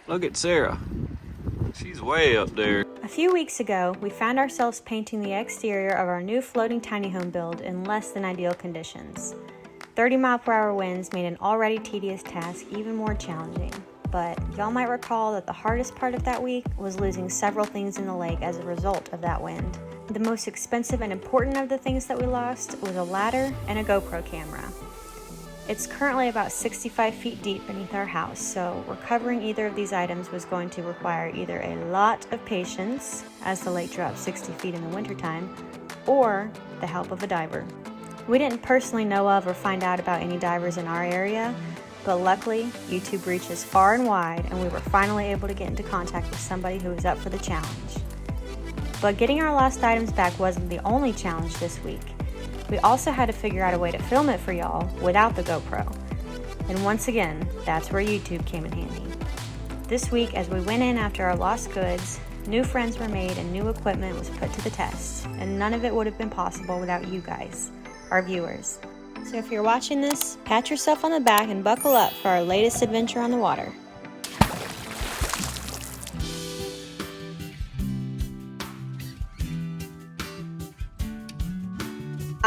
Look at Sarah. She's way up there. A few weeks ago, we found ourselves painting the exterior of our new floating tiny home build in less than ideal conditions. 30-mile-per-hour winds made an already tedious task even more challenging. But y'all might recall that the hardest part of that week was losing several things in the lake as a result of that wind. The most expensive and important of the things that we lost was a ladder and a GoPro camera. It's currently about 65 feet deep beneath our house, so recovering either of these items was going to require either a lot of patience, as the lake drops 60 feet in the wintertime, or the help of a diver. We didn't personally know of or find out about any divers in our area, but luckily, YouTube reaches far and wide, and we were finally able to get into contact with somebody who was up for the challenge. But getting our lost items back wasn't the only challenge this week. We also had to figure out a way to film it for y'all without the GoPro. And once again, that's where YouTube came in handy. This week, as we went in after our lost goods, new friends were made and new equipment was put to the test, and none of it would have been possible without you guys, our viewers. So if you're watching this, pat yourself on the back and buckle up for our latest adventure on the water.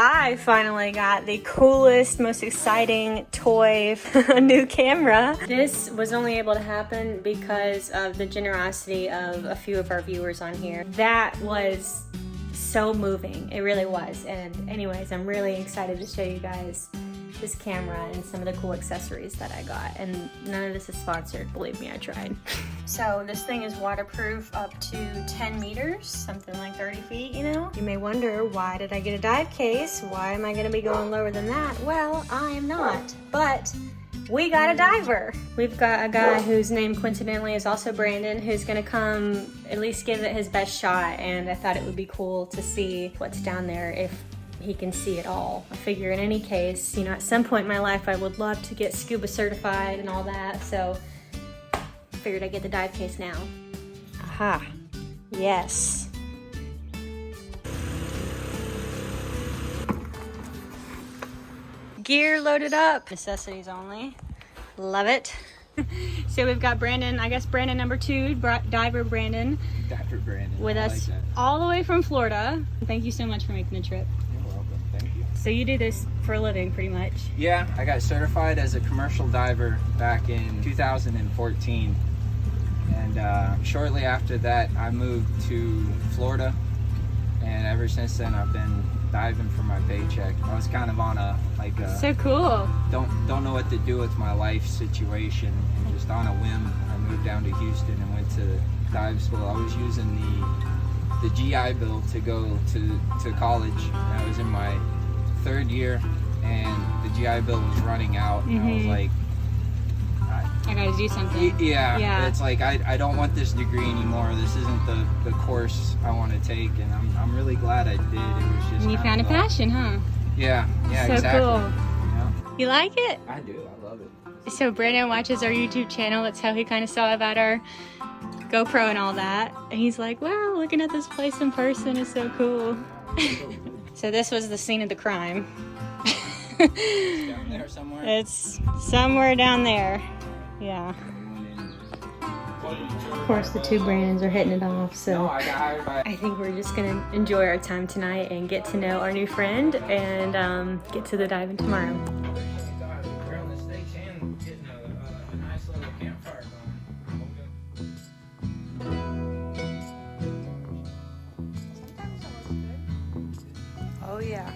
I finally got the coolest, most exciting toy, a new camera. This was only able to happen because of the generosity of a few of our viewers on here. That was so moving, it really was. And anyways, I'm really excited to show you guys this camera and some of the cool accessories that I got. And none of this is sponsored, believe me, I tried. So this thing is waterproof up to 10 meters, something like 30 feet, you know? You may wonder, why did I get a dive case? Why am I gonna be going lower than that? Well, I am not, but we got a diver. We've got a guy whose name coincidentally is also Brandon, who's gonna come at least give it his best shot, and I thought it would be cool to see what's down there if he can see it all. I figure in any case, you know, at some point in my life I would love to get scuba certified and all that, so I figured I'd get the dive case now. Aha, yes. Gear loaded up. Necessities only. Love it. So we've got Brandon, I guess Brandon number 2, diver Brandon. Diver Brandon. With us all the way from Florida. Thank you so much for making the trip. You're welcome, thank you. So you do this for a living pretty much? Yeah, I got certified as a commercial diver back in 2014. And shortly after that, I moved to Florida. And ever since then, I've been diving for my paycheck. I was kind of on a so cool. Don't know what to do with my life situation, and just on a whim I moved down to Houston and went to dive school. I was using the GI Bill to go to college. I was in my 3rd year and the GI Bill was running out, and I was like, I gotta do something. Yeah. It's like I don't want this degree anymore. This isn't the course I want to take, and I'm really glad I did. It was just. And you found a passion, huh? Yeah, so exactly. Cool. Yeah. You like it? I do. I love it. So Brandon watches our YouTube channel. That's how he kind of saw about our GoPro and all that. And he's like, wow, looking at this place in person is so cool. So this was the scene of the crime. Down there somewhere? It's somewhere down there. Yeah. Of course, the 2 Brandons are hitting it off, so I think we're just gonna enjoy our time tonight and get to know our new friend and get to the diving tomorrow. Oh yeah.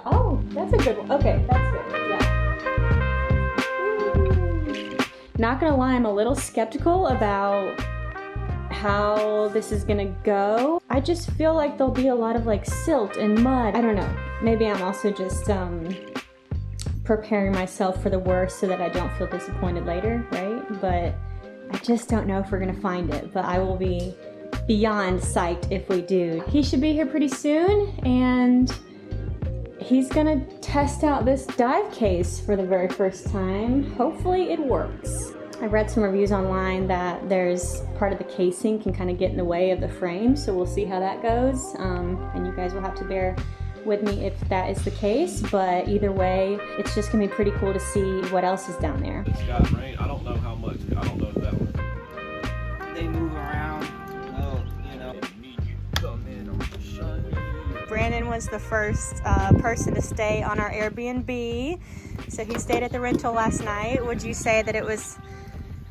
Oh, that's a good one. Okay, that's good. Yeah. Not gonna lie, I'm a little skeptical about how this is gonna go. I just feel like there'll be a lot of like silt and mud. I don't know. Maybe I'm also just preparing myself for the worst so that I don't feel disappointed later, right? But I just don't know if we're gonna find it, but I will be beyond psyched if we do. He should be here pretty soon, and he's gonna test out this dive case for the very first time. Hopefully it works. I read some reviews online that there's part of the casing can kind of get in the way of the frame, so we'll see how that goes. And you guys will have to bear with me if that is the case, but either way, it's just gonna be pretty cool to see what else is down there. It's got rain. I don't know how much. I don't know if that one. They move around. Oh, you know. Come in on the sun. Brandon was the first person to stay on our Airbnb, so he stayed at the rental last night. Would you say that it was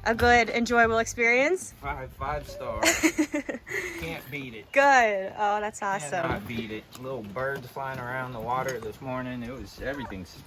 a good, enjoyable experience? Five star. Can't beat it. Good. Oh, that's awesome. Cannot beat it. Little birds flying around the water this morning. It was everything's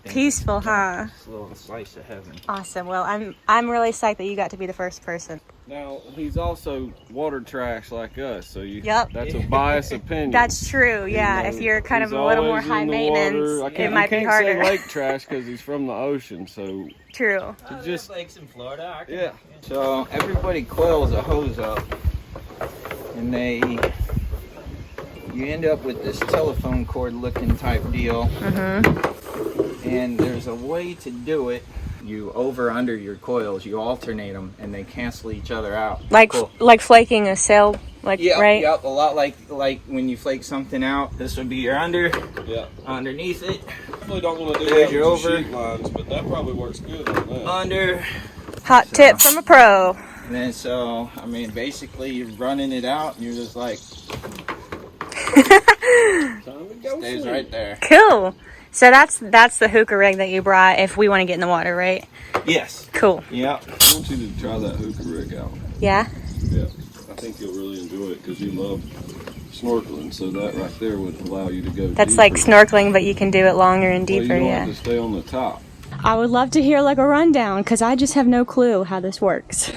peaceful, huh? Just a little slice of heaven. Awesome. Well, I'm really psyched that you got to be the first person. Now he's also water trash like us, so you. Yep. That's a biased opinion. That's true. Yeah. You know, if you're kind of he's a little more always high in the maintenance, water. it might be harder. You can't say lake trash because he's from the ocean, so. True. Just lakes in Florida. Yeah. So everybody coils a hose up, and you end up with this telephone cord looking type deal. Mm-hmm. And there's a way to do it. You under your coils, you alternate them, and they cancel each other out. Like Cool. like flaking a sail, like Yep, right? Yep, a lot like when you flake something out. This would be your under. Yeah. Underneath it. Definitely don't want to do There's that your with the over. sheet lines, but that probably works good on that. Under. Hot tip from a pro. And then so, I mean, basically you're running it out, and you're just like, Time to go stays swim. right there. Cool. So that's the hookah rig that you brought if we want to get in the water, right? Yes. Cool. Yep. I want you to try that hookah rig out. Yeah. Yeah. I think you'll really enjoy it because you love snorkeling, so that right there would allow you to go That's deeper. like snorkeling, but you can do it longer and Well, deeper. you don't Yeah. have to stay on the top. I would love to hear like a rundown because I just have no clue how this works.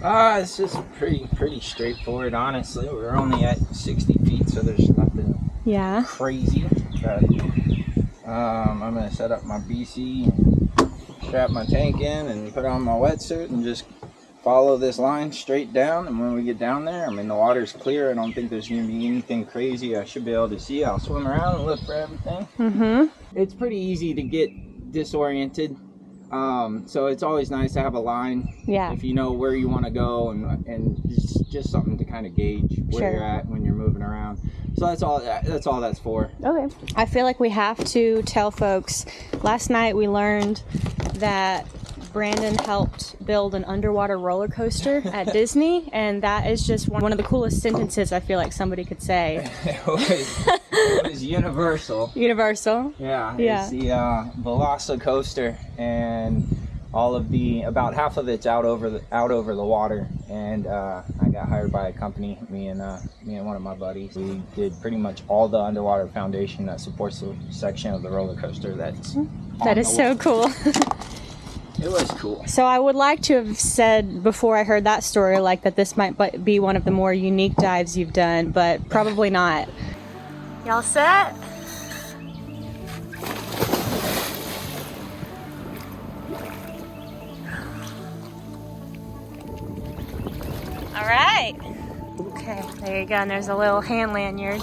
It's just pretty straightforward, honestly. We're only at 60 feet, so there's nothing Yeah. crazy. But I'm gonna set up my BC and strap my tank in and put on my wetsuit and just follow this line straight down. And when we get down there, I mean, the water's clear. I don't think there's gonna be anything crazy I should be able to see. I'll swim around and look for everything. Mm-hmm. It's pretty easy to get disoriented. So it's always nice to have a line. Yeah. If you know where you want to go, and it's just something to kind of gauge where Sure. you're at when you're moving around. So that's all that's for. Okay. I feel like we have to tell folks. Last night we learned that Brandon helped build an underwater roller coaster at Disney, and that is just one of the coolest sentences I feel like somebody could say. It was Universal. Universal. Yeah. Yeah. It's the Velocicoaster, and about half of it's out over the water. And I got hired by a company. Me and one of my buddies. We did pretty much all the underwater foundation that supports the section of the roller coaster. That is so cool. It was cool. So I would like to have said before I heard that story, like that this might be one of the more unique dives you've done, but probably not. Y'all set? All right. Okay, there you go. And there's a little hand lanyard.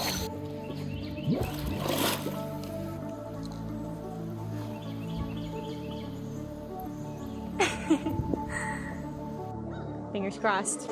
Fingers crossed.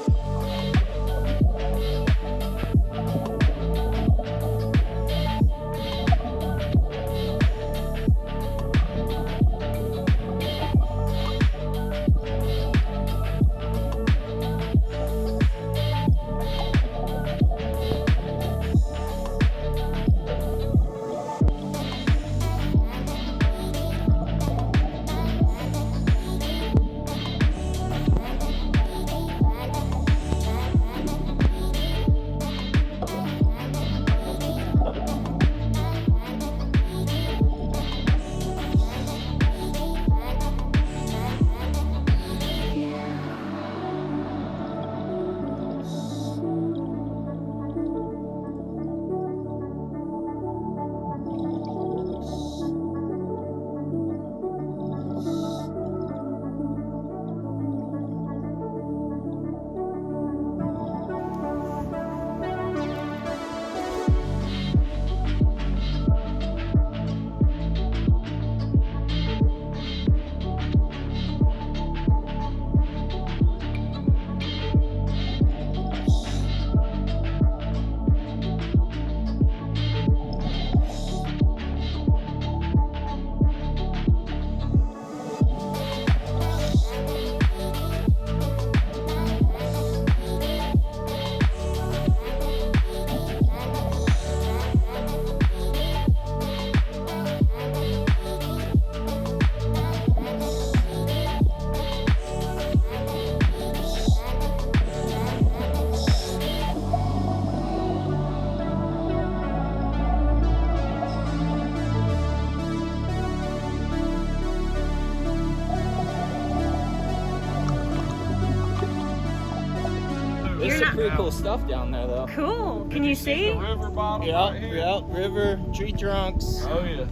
pretty cool stuff down there, though. Cool. Can you see? The river bottom. right here. Yep, river, tree trunks. Oh yeah.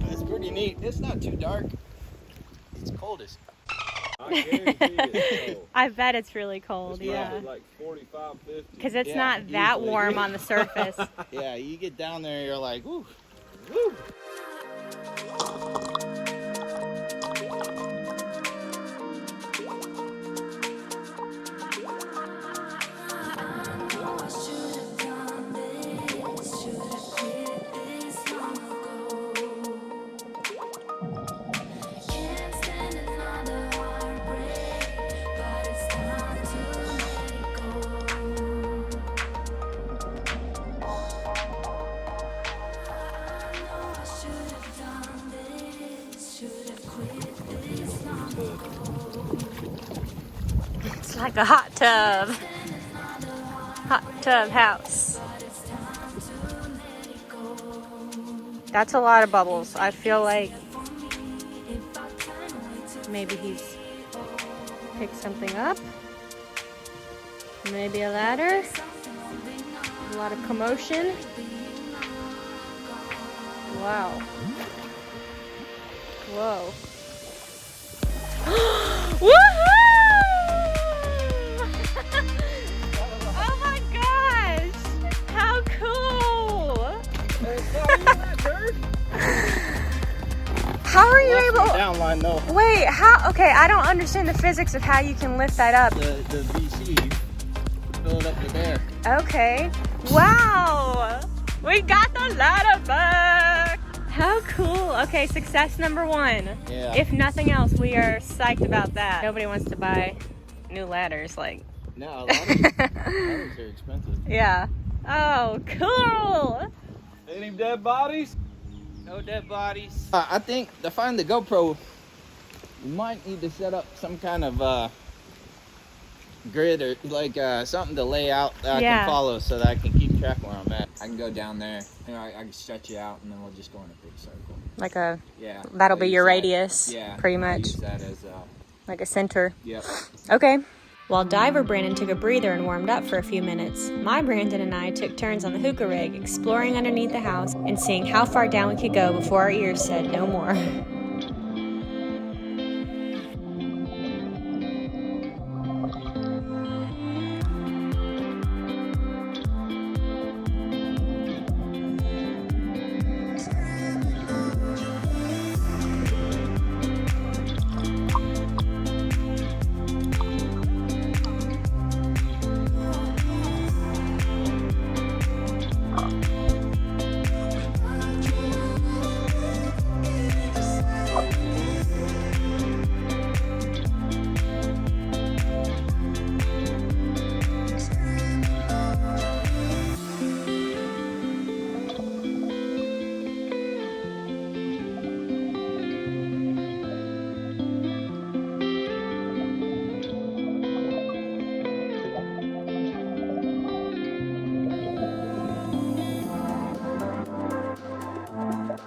It's pretty neat. It's not too dark. It's cold as. I guarantee it's cold. I bet it's really cold, It's yeah. probably like 45, 50. Because it's Yeah, not that easily. warm on the surface. Yeah, you get down there, you're like, woo, woo. It's like a hot tub. Hot tub house. That's a lot of bubbles. I feel like maybe he's picked something up. Maybe a ladder. A lot of commotion. Wow. Whoa. Woohoo! Oh my gosh! How cool! How are you able? Downline though. Wait, how? Okay, I don't understand the physics of how you can lift that up. The VC, fill it up with air. Okay. Wow! We got the ladder back! How cool. Okay, success number one. Yeah. If nothing else, we are psyched about that. Nobody wants to buy new ladders, like. No, a lot of ladders are expensive. Yeah. Oh, cool! Any dead bodies? No dead bodies. I think to find the GoPro, you might need to set up some kind of grid or like something to lay out that I Yeah. can follow so that I can keep track where I'm at. I can go down there. You know, I can stretch it out, and then we'll just go in a big circle. Like a, Yeah. that'll I'll be use your that. radius, Yeah. pretty I'll much. use that as Like a center. yep. Okay. While diver Brandon took a breather and warmed up for a few minutes, my Brandon and I took turns on the hookah rig, exploring underneath the house and seeing how far down we could go before our ears said no more.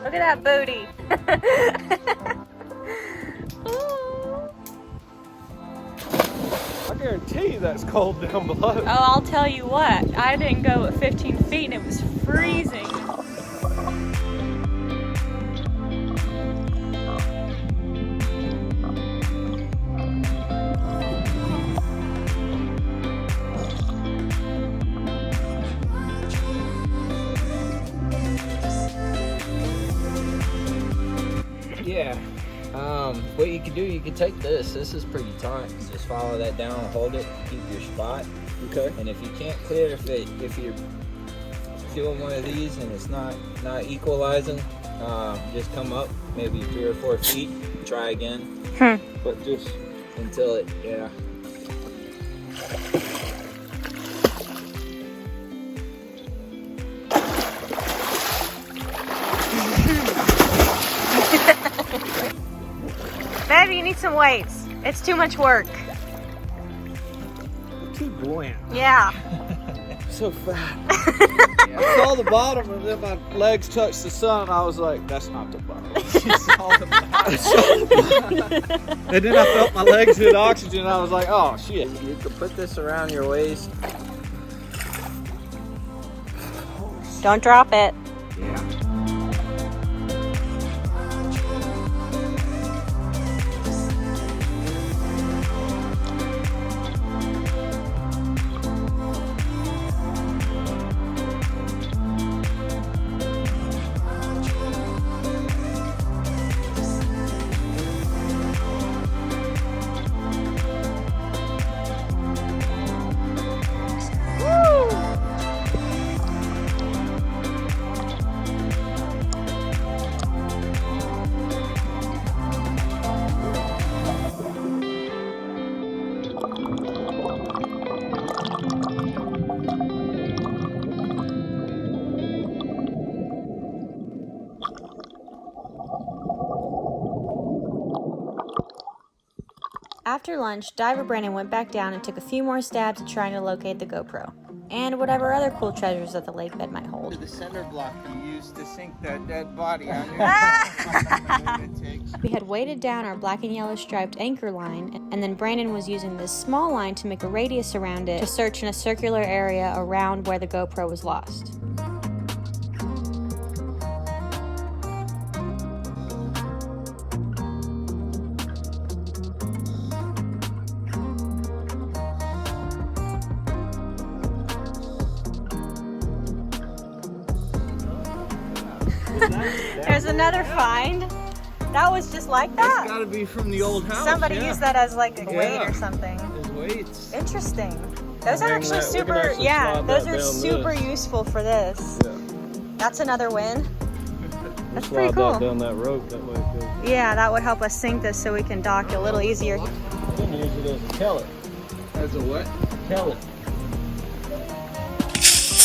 Look at that booty. Ooh. I guarantee you that's cold down below. Oh, I'll tell you what. I didn't go at 15 feet and it was freezing. Yeah. What you can do, you can take this. This is pretty taut. Just follow that down, hold it, keep your spot. Okay. And if you can't clear, if you're doing one of these and it's not equalizing, just come up maybe 3 or 4 feet. Try again. But just until it, yeah. Baby, you need some weights. It's too much work. Too buoyant. Yeah. So fat. I saw the bottom and then my legs touched the sun. I was like, that's not the bottom. And then I felt my legs hit oxygen. I was like, oh shit. You can put this around your waist Don't drop it. Yeah. After lunch, Diver Brandon went back down and took a few more stabs at trying to locate the GoPro, and whatever other cool treasures that the lake bed might hold. The center block you used to sink that dead body on We had weighted down our black and yellow striped anchor line, and then Brandon was using this small line to make a radius around it to search in a circular area around where the GoPro was lost. There's another find. That was just like that. It's gotta be from the old house. Somebody used that as like a weight Yeah. or something. His weights. Interesting. Those are Hang actually that- we can super, actually yeah, slide those that are down super this. useful for this. Yeah. That's another win. That's Slide pretty cool. that down that rope, that way it goes. Yeah, that would help us sink this so we can dock a little easier. I'm gonna use it as a pellet. As a what? Pellet.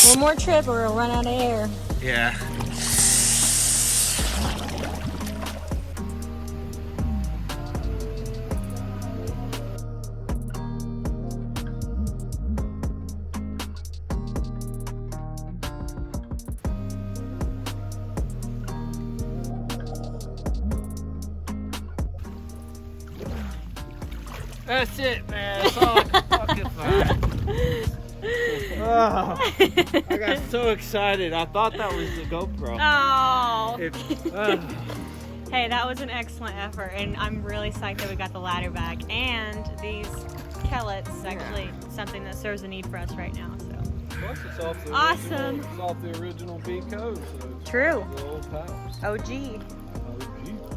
One more trip or we'll run out of air. Yeah. That's it, man. That's all I can fucking find. Oh, I got so excited. I thought that was the GoPro. Oh. It, Hey, that was an excellent effort, and I'm really psyched that we got the ladder back. And these pellets is actually something that serves a need for us right now. So plus it's off the Awesome. Original, it's off the original B code. So it's True. The old house. OG.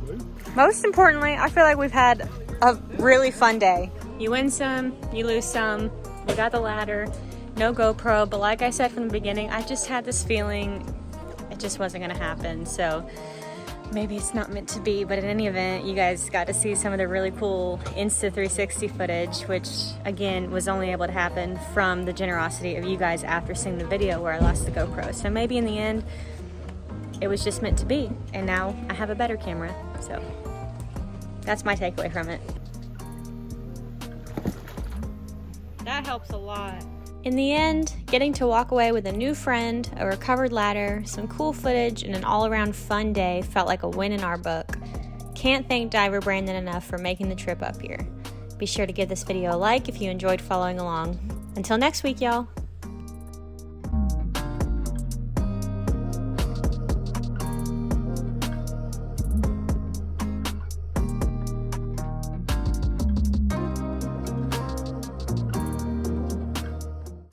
OG. Most importantly, I feel like we've had a really fun day. You win some, you lose some. We got the ladder, no GoPro, but like I said from the beginning, I just had this feeling it just wasn't gonna happen. So maybe it's not meant to be, but in any event, you guys got to see some of the really cool Insta360 footage, which again was only able to happen from the generosity of you guys after seeing the video where I lost the GoPro. So maybe in the end, it was just meant to be, and now I have a better camera. So that's my takeaway from it. That helps a lot. In the end, getting to walk away with a new friend, a recovered ladder, some cool footage, and an all-around fun day felt like a win in our book. Can't thank Diver Brandon enough for making the trip up here. Be sure to give this video a like if you enjoyed following along. Until next week, y'all.